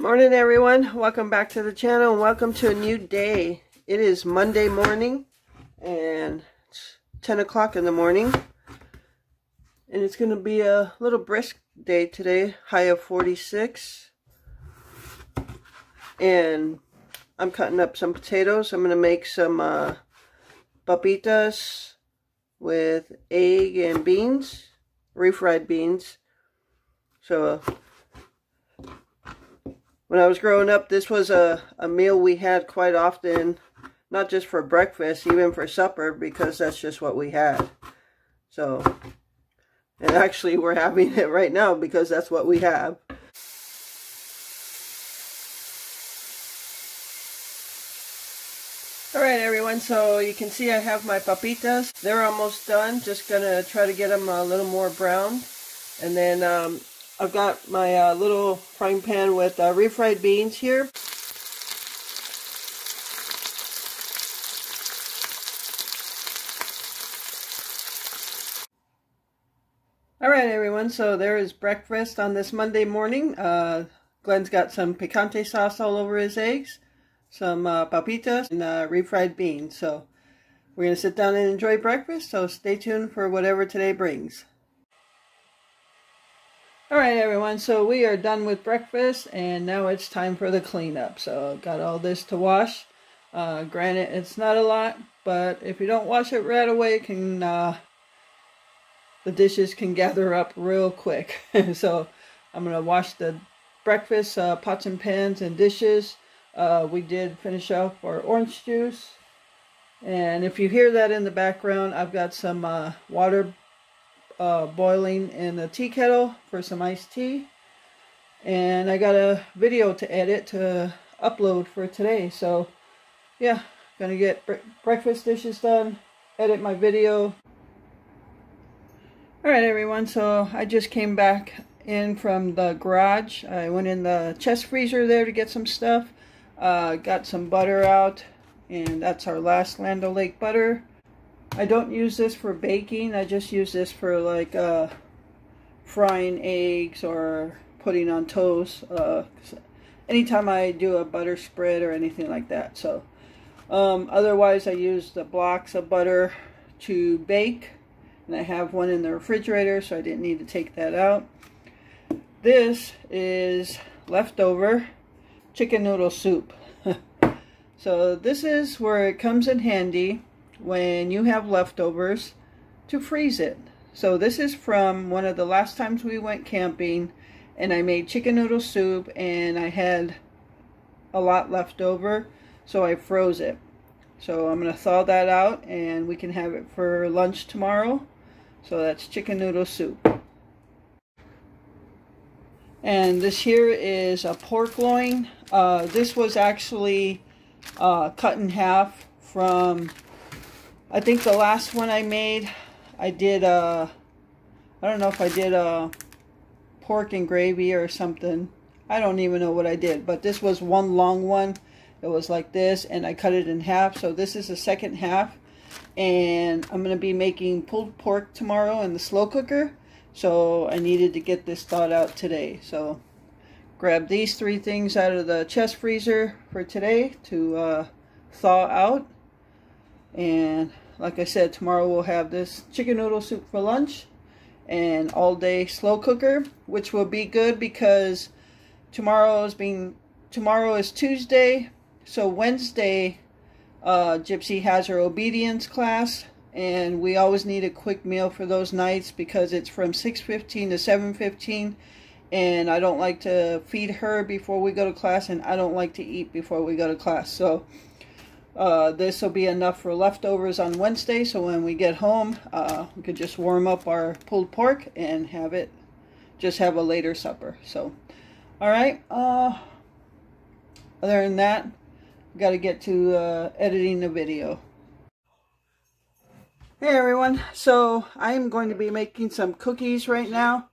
Morning everyone, welcome back to the channel and welcome to a new day. It is Monday morning and it's 10 o'clock in the morning and it's going to be a little brisk day today, high of 46, and I'm cutting up some potatoes. I'm going to make some papitas with egg and beans, refried beans. So when I was growing up, this was a meal we had quite often, not just for breakfast, even for supper, because that's just what we had. So, and actually we're having it right now because that's what we have. Alright everyone, so you can see I have my papitas. They're almost done, just gonna try to get them a little more brown. And then I've got my little frying pan with refried beans here. Alright everyone, so there is breakfast on this Monday morning. Glenn's got some picante sauce all over his eggs, some papitas, and refried beans. So we're going to sit down and enjoy breakfast, so stay tuned for whatever today brings. Alright everyone, so we are done with breakfast and now it's time for the cleanup. So got all this to wash. Granted, it's not a lot, but if you don't wash it right away, it can the dishes can gather up real quick. So I'm going to wash the breakfast pots and pans and dishes. We did finish off our orange juice. And if you hear that in the background, I've got some water boiling in the tea kettle for some iced tea, and I got a video to edit to upload for today. So yeah, gonna get breakfast dishes done, edit my video. Alright everyone, so I just came back in from the garage. I went in the chest freezer there to get some stuff, got some butter out, and that's our last Land O'Lake butter. I don't use this for baking. I just use this for like frying eggs or putting on toast. Anytime I do a butter spread or anything like that. So otherwise I use the blocks of butter to bake. And I have one in the refrigerator, so I didn't need to take that out. This is leftover chicken noodle soup. So this is where it comes in handy when you have leftovers to freeze it. So this is from one of the last times we went camping, and I made chicken noodle soup and I had a lot left over, so I froze it. So I'm going to thaw that out and we can have it for lunch tomorrow. So that's chicken noodle soup. And this here is a pork loin. This was actually cut in half from, I think the last one I made, I did I don't know if I did a pork and gravy or something. I don't even know what I did, but this was one long one. It was like this, and I cut it in half. So this is the second half, and I'm going to be making pulled pork tomorrow in the slow cooker. So I needed to get this thawed out today. So grab these three things out of the chest freezer for today to thaw out. And like I said, tomorrow we'll have this chicken noodle soup for lunch and all day slow cooker, which will be good because tomorrow is Tuesday, so Wednesday Gypsy has her obedience class, and we always need a quick meal for those nights because it's from 6:15 to 7:15, and I don't like to feed her before we go to class, and I don't like to eat before we go to class. So this will be enough for leftovers on Wednesday, so when we get home, we could just warm up our pulled pork and have it, just have a later supper. So, alright, other than that, we got to get to editing the video. Hey everyone, so I'm going to be making some cookies right now.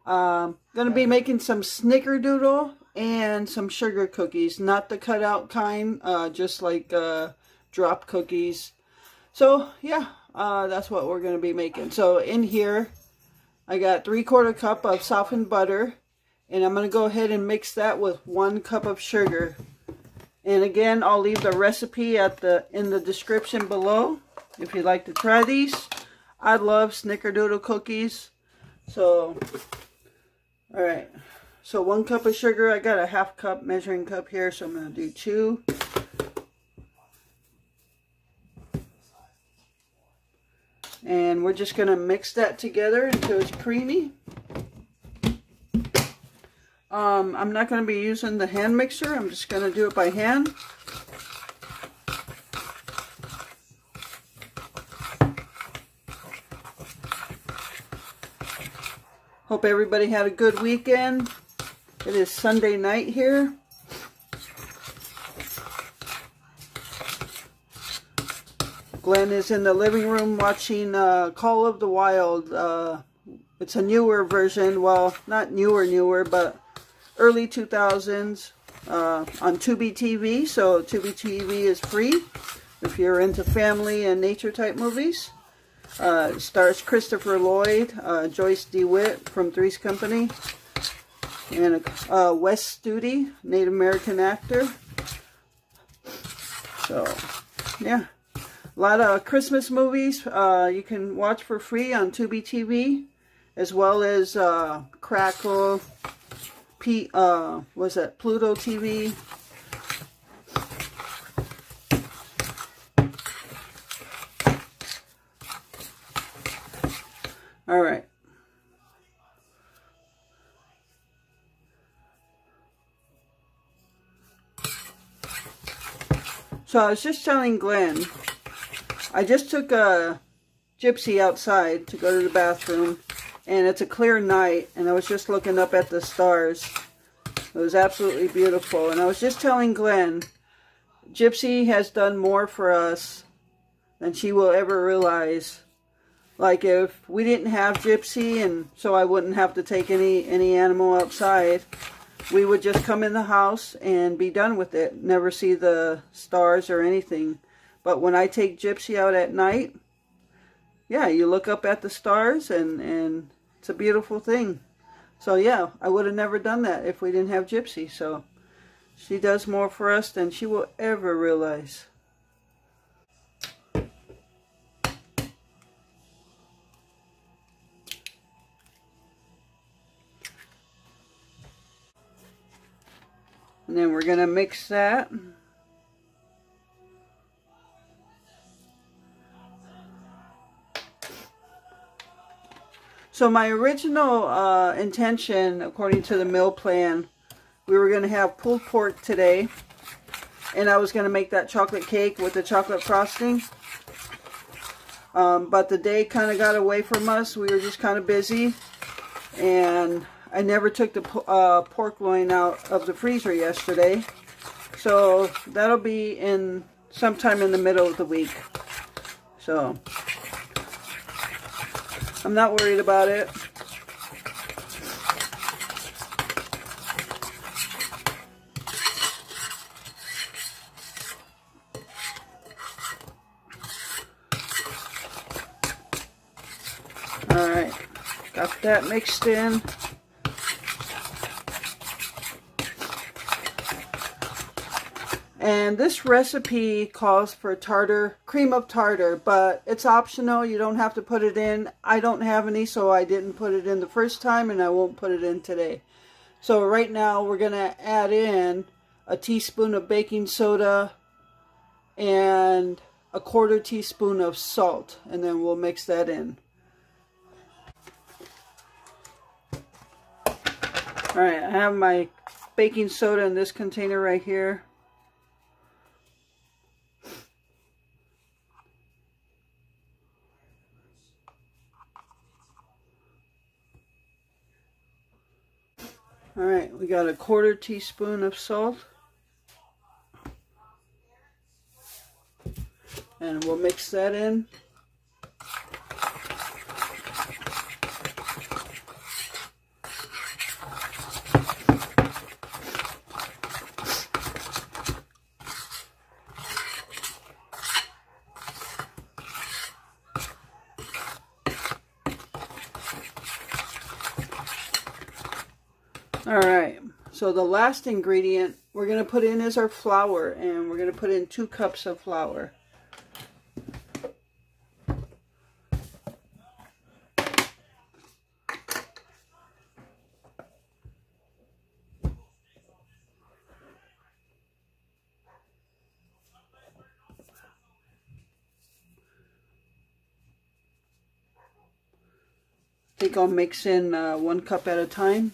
Going to be making some Snickerdoodle and some sugar cookies, not the cutout kind, just like drop cookies. So yeah, that's what we're going to be making. So in here I got 3/4 cup of softened butter, And I'm going to go ahead and mix that with 1 cup of sugar. And again, I'll leave the recipe in the description below if you'd like to try these. I love Snickerdoodle cookies. So, alright. So 1 cup of sugar. I got a 1/2 cup measuring cup here, so I'm going to do 2. And we're just going to mix that together until it's creamy. I'm not going to be using the hand mixer. I'm just going to do it by hand. Hope everybody had a good weekend. It is Sunday night here. Glenn is in the living room watching Call of the Wild. It's a newer version. Well, not newer, but early 2000s on Tubi TV. So Tubi TV is free if you're into family and nature type movies. It stars Christopher Lloyd, Joyce DeWitt from Three's Company, and Wes Studi, Native American actor. So, yeah. A lot of Christmas movies you can watch for free on Tubi TV, as well as Crackle, what's that, Pluto TV. All right. So I was just telling Glenn, I just took a Gypsy outside to go to the bathroom, and it's a clear night, and I was just looking up at the stars. It was absolutely beautiful, and I was just telling Glenn, Gypsy has done more for us than she will ever realize. Like, if we didn't have Gypsy, and so I wouldn't have to take any animal outside, we would just come in the house and be done with it. Never see the stars or anything. But when I take Gypsy out at night, yeah, you look up at the stars, and it's a beautiful thing. So yeah, I would have never done that if we didn't have Gypsy. So she does more for us than she will ever realize. And then we're going to mix that. So my original intention, according to the meal plan, we were going to have pulled pork today. And I was going to make that chocolate cake with the chocolate frosting. But the day kind of got away from us. We were just kind of busy. And I never took the pork loin out of the freezer yesterday. So that'll be in sometime in the middle of the week. So I'm not worried about it. Alright, got that mixed in. And this recipe calls for tartar, cream of tartar, but it's optional. You don't have to put it in. I don't have any, so I didn't put it in the first time, and I won't put it in today. So right now we're going to add in a teaspoon of baking soda and a 1/4 teaspoon of salt, and then we'll mix that in. Alright, I have my baking soda in this container right here. Alright, we got a 1/4 teaspoon of salt. And we'll mix that in. All right, so the last ingredient we're going to put in is our flour, and we're going to put in 2 cups of flour. I think I'll mix in 1 cup at a time.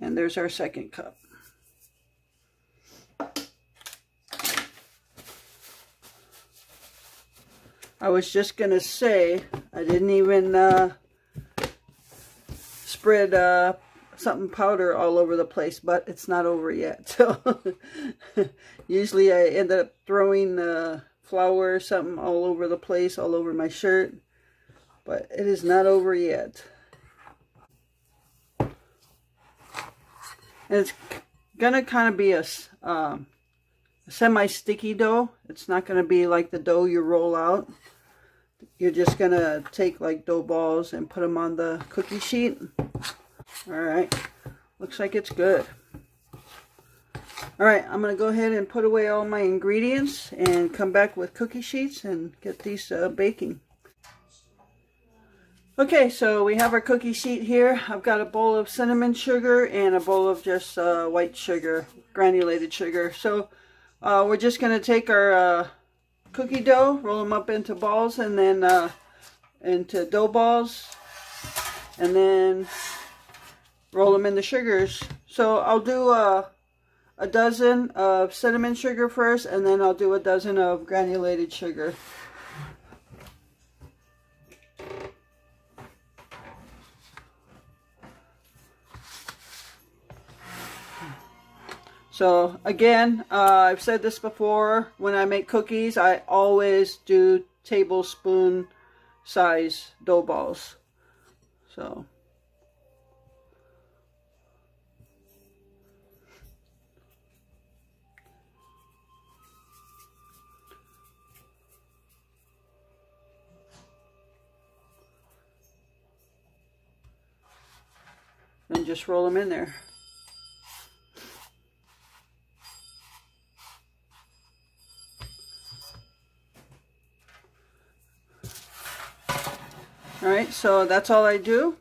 And there's our 2nd cup. I was just going to say, I didn't even spread something powder all over the place, but it's not over yet. So usually I end up throwing flour or something all over the place, all over my shirt, but it is not over yet. And it's going to kind of be a semi-sticky dough. It's not going to be like the dough you roll out. You're just going to take like dough balls and put them on the cookie sheet. Alright, looks like it's good. Alright, I'm going to go ahead and put away all my ingredients and come back with cookie sheets and get these baking. Okay, so we have our cookie sheet here. I've got a bowl of cinnamon sugar and a bowl of just white sugar, granulated sugar. So we're just going to take our cookie dough, roll them up into balls, and then into dough balls, and then roll them into sugars. So I'll do a dozen of cinnamon sugar first, and then I'll do a dozen of granulated sugar. So again, I've said this before, when I make cookies, I always do tablespoon size dough balls. So then just roll them in there. Alright, so that's all I do.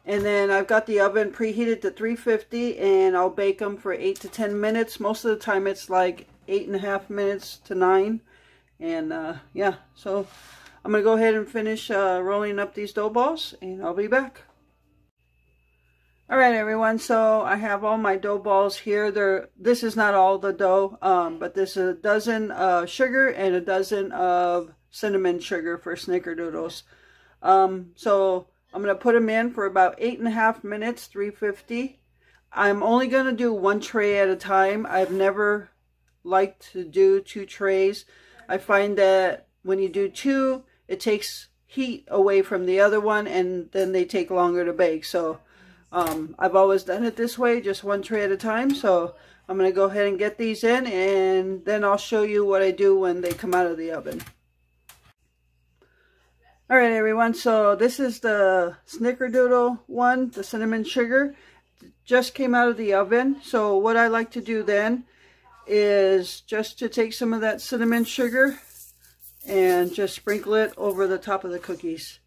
And then I've got the oven preheated to 350, and I'll bake them for 8 to 10 minutes. Most of the time it's like 8.5 minutes to 9. And yeah, so I'm going to go ahead and finish rolling up these dough balls, and I'll be back. Alright everyone, so I have all my dough balls here. This is not all the dough, but this is a dozen sugar and a dozen of cinnamon sugar for Snickerdoodles. So I'm going to put them in for about 8.5 minutes, 350. I'm only going to do 1 tray at a time. I've never liked to do 2 trays. I find that when you do 2, it takes heat away from the other one, and then they take longer to bake. So I've always done it this way, just 1 tray at a time. So I'm going to go ahead and get these in, and then I'll show you what I do when they come out of the oven. Alright everyone, so this is the Snickerdoodle one, the cinnamon sugar. Just came out of the oven. So what I like to do then is just to take some of that cinnamon sugar and just sprinkle it over the top of the cookies.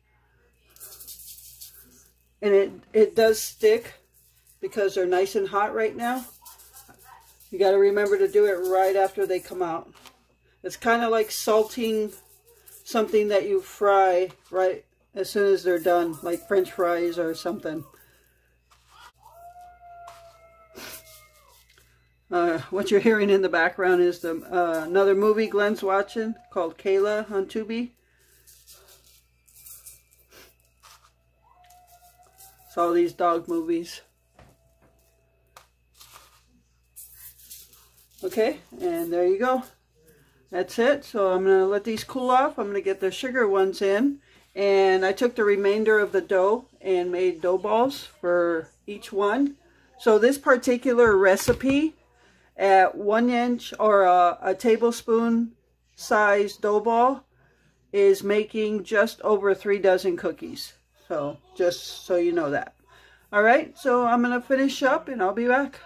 And it does stick because they're nice and hot right now. You got to remember to do it right after they come out. It's kind of like salting something that you fry right as soon as they're done, like French fries or something. What you're hearing in the background is another movie Glenn's watching called Kayla on Tubi. It's all these dog movies. Okay, and there you go. That's it. So I'm going to let these cool off. I'm going to get the sugar ones in. And I took the remainder of the dough and made dough balls for each one. So this particular recipe at 1 inch or a tablespoon size dough ball is making just over 3 dozen cookies. So just so you know that. All right, so I'm going to finish up and I'll be back.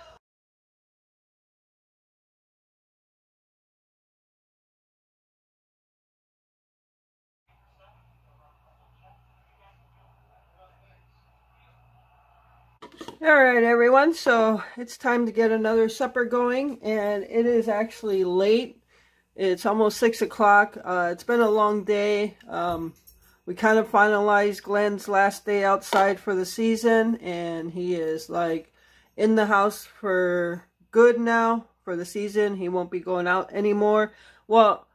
All right, everyone, so it's time to get another supper going, and it is actually late. It's almost 6 o'clock. It's been a long day. We kind of finalized Glenn's last day outside for the season, and he is like in the house for good now for the season. He won't be going out anymore. Well,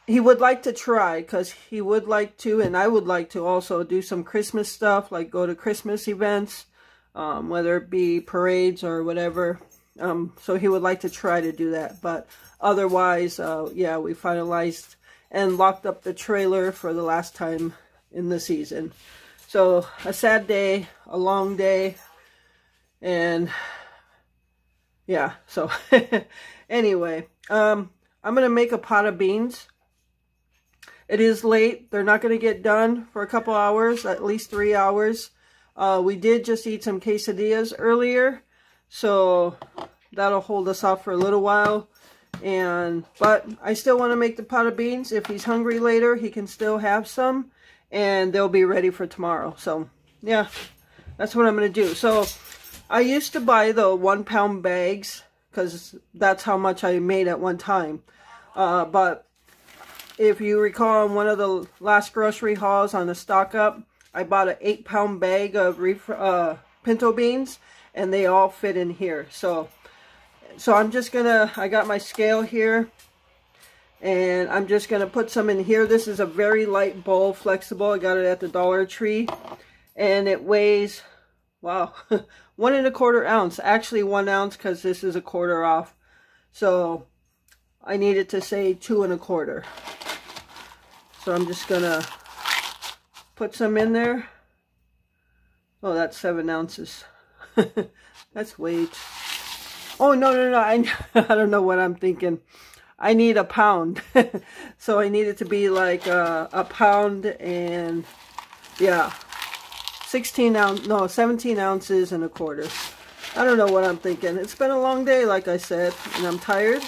he would like to try, because he would like to, and I would like to also do some Christmas stuff, like go to Christmas events. Whether it be parades or whatever. So he would like to try to do that. But otherwise, yeah, we finalized and locked up the trailer for the last time in the season. So a sad day, a long day. And yeah, so anyway, I'm going to make a pot of beans. It is late. They're not going to get done for a couple hours, at least 3 hours. We did just eat some quesadillas earlier, so that'll hold us off for a little while. But I still want to make the pot of beans. If he's hungry later, he can still have some, and they'll be ready for tomorrow. So, yeah, that's what I'm going to do. So, I used to buy the 1 pound bags, because that's how much I made at one time. But if you recall, on one of the last grocery hauls on the stock up, I bought an 8 pound bag of pinto beans, and they all fit in here. So I'm just gonna, I got my scale here, and I'm just gonna put some in here. This is a very light bowl, flexible. I got it at the Dollar Tree, and it weighs, wow, 1 1/4 ounce. Actually 1 ounce, because this is a quarter off. So I needed to say 2 1/4. So I'm just gonna put some in there. Oh, that's 7 ounces. That's weight. Oh, no. I don't know what I'm thinking. I need a pound. So I need it to be like a pound and, yeah, 17 ounces and a quarter. I don't know what I'm thinking. It's been a long day, like I said, and I'm tired,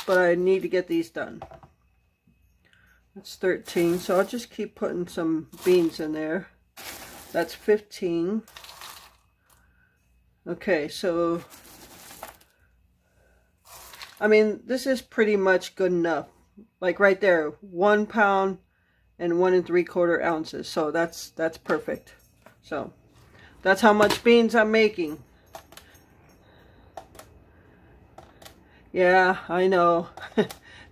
but I need to get these done. That's 13, so I'll just keep putting some beans in there. That's 15. Okay, so, I mean, this is pretty much good enough. Like right there, 1 pound and 1 3/4 ounces. So that's perfect. So that's how much beans I'm making. Yeah, I know.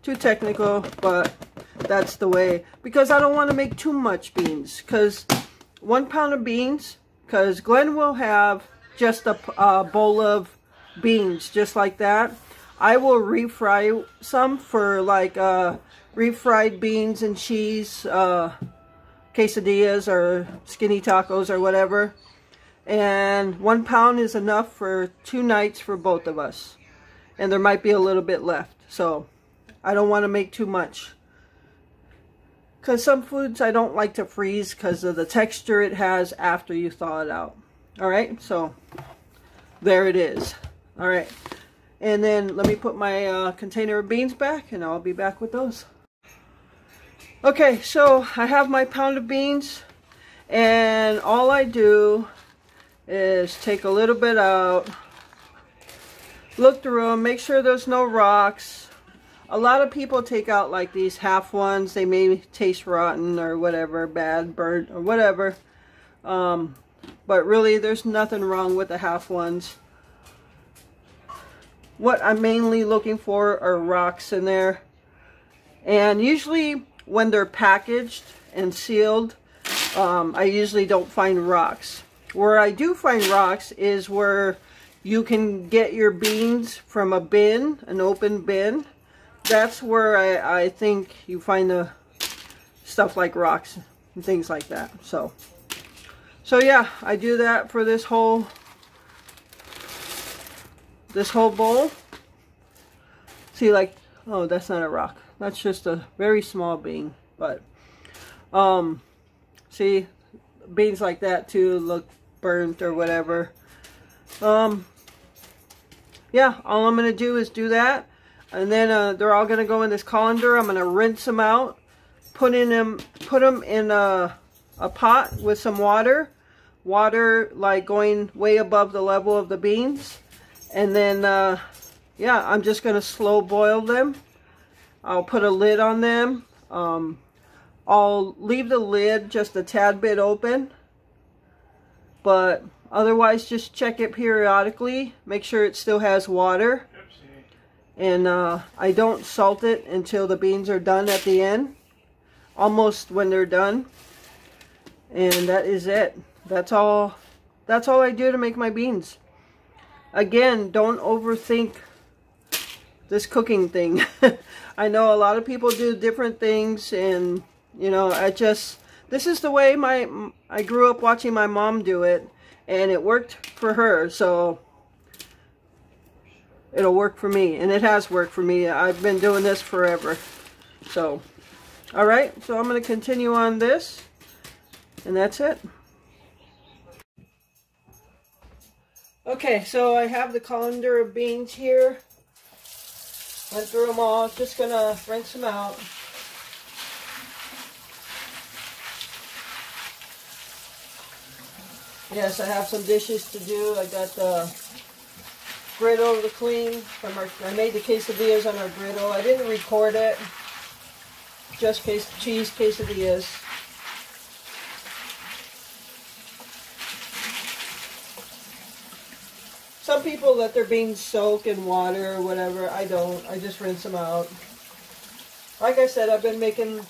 Too technical, but that's the way, because I don't want to make too much beans, because 1 pound of beans, because Glenn will have just a bowl of beans just like that. I will refry some for like refried beans and cheese quesadillas or skinny tacos or whatever, and 1 pound is enough for 2 nights for both of us, and there might be a little bit left. So I don't want to make too much, because some foods I don't like to freeze because of the texture it has after you thaw it out. Alright, so there it is. Alright, and then let me put my container of beans back, and I'll be back with those. Okay, so I have my pound of beans, and all I do is take a little bit out, look through them, make sure there's no rocks. A lot of people take out like these half ones. They may taste rotten or whatever, bad, burnt, or whatever. But really, there's nothing wrong with the half ones. What I'm mainly looking for are rocks in there. And usually when they're packaged and sealed, I usually don't find rocks. Where I do find rocks is where you can get your beans from a bin, an open bin. That's where I think you find the stuff like rocks and things like that. So yeah, I do that for this whole bowl. See, like, oh, that's not a rock. That's just a very small bean. But see, beans like that too look burnt or whatever. Yeah, all I'm gonna do is do that, and then they're all gonna go in this colander. I'm gonna rinse them out, put them in a pot with some water like going way above the level of the beans, and then yeah, I'm just gonna slow boil them. I'll put a lid on them. I'll leave the lid just a tad bit open, but otherwise just check it periodically. Make sure it still has water. And I don't salt it until the beans are done at the end, almost when they're done. And that is it. That's all I do to make my beans. Again, don't overthink this cooking thing. I know a lot of people do different things, and you know, this is the way I grew up watching my mom do it, and it worked for her, so it'll work for me, and it has worked for me. I've been doing this forever. So, alright, so I'm going to continue on this, and that's it. Okay, so I have the colander of beans here. Went through them all. Just going to rinse them out. Yes, I have some dishes to do. I got the griddle to clean. I made the quesadillas on our griddle. I didn't record it. Just cheese quesadillas. Some people let their beans soak in water or whatever. I don't. I just rinse them out. Like I said, I've been making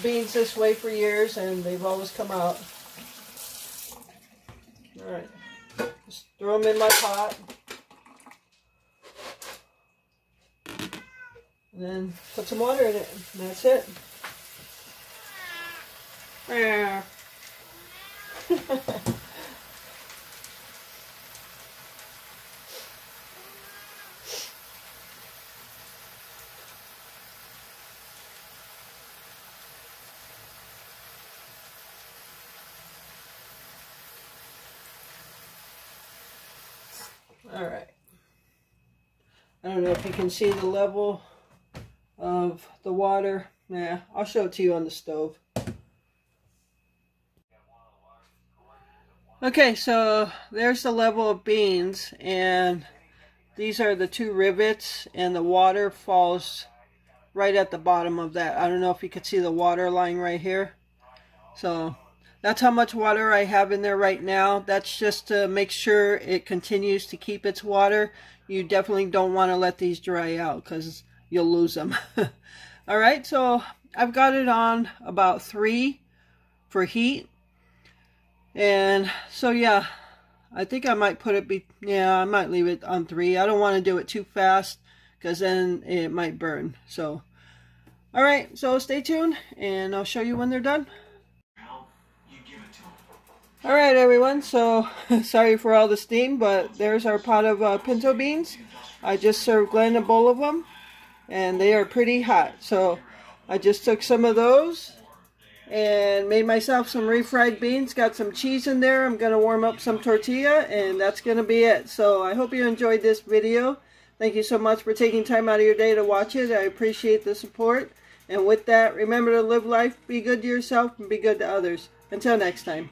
beans this way for years, and they've always come out. Alright. Just throw them in my pot. And then put some water in it. And that's it. Alright. I don't know if you can see the level of the water. Nah, I'll show it to you on the stove. Okay, so there's the level of beans, and these are the two rivets, and the water falls right at the bottom of that. I don't know if you could see the water line right here. So that's how much water I have in there right now. That's just to make sure it continues to keep its water. You definitely don't want to let these dry out because you'll lose them. Alright, so I've got it on about 3 for heat. And so yeah, I think I might put it, I might leave it on 3. I don't want to do it too fast because then it might burn. So, alright, so stay tuned and I'll show you when they're done. Alright everyone, so sorry for all the steam, but there's our pot of pinto beans. I just served Glenn a bowl of them, and they are pretty hot. So I just took some of those and made myself some refried beans. Got some cheese in there. I'm going to warm up some tortilla, and that's going to be it. So I hope you enjoyed this video. Thank you so much for taking time out of your day to watch it. I appreciate the support. And with that, remember to live life, be good to yourself, and be good to others. Until next time.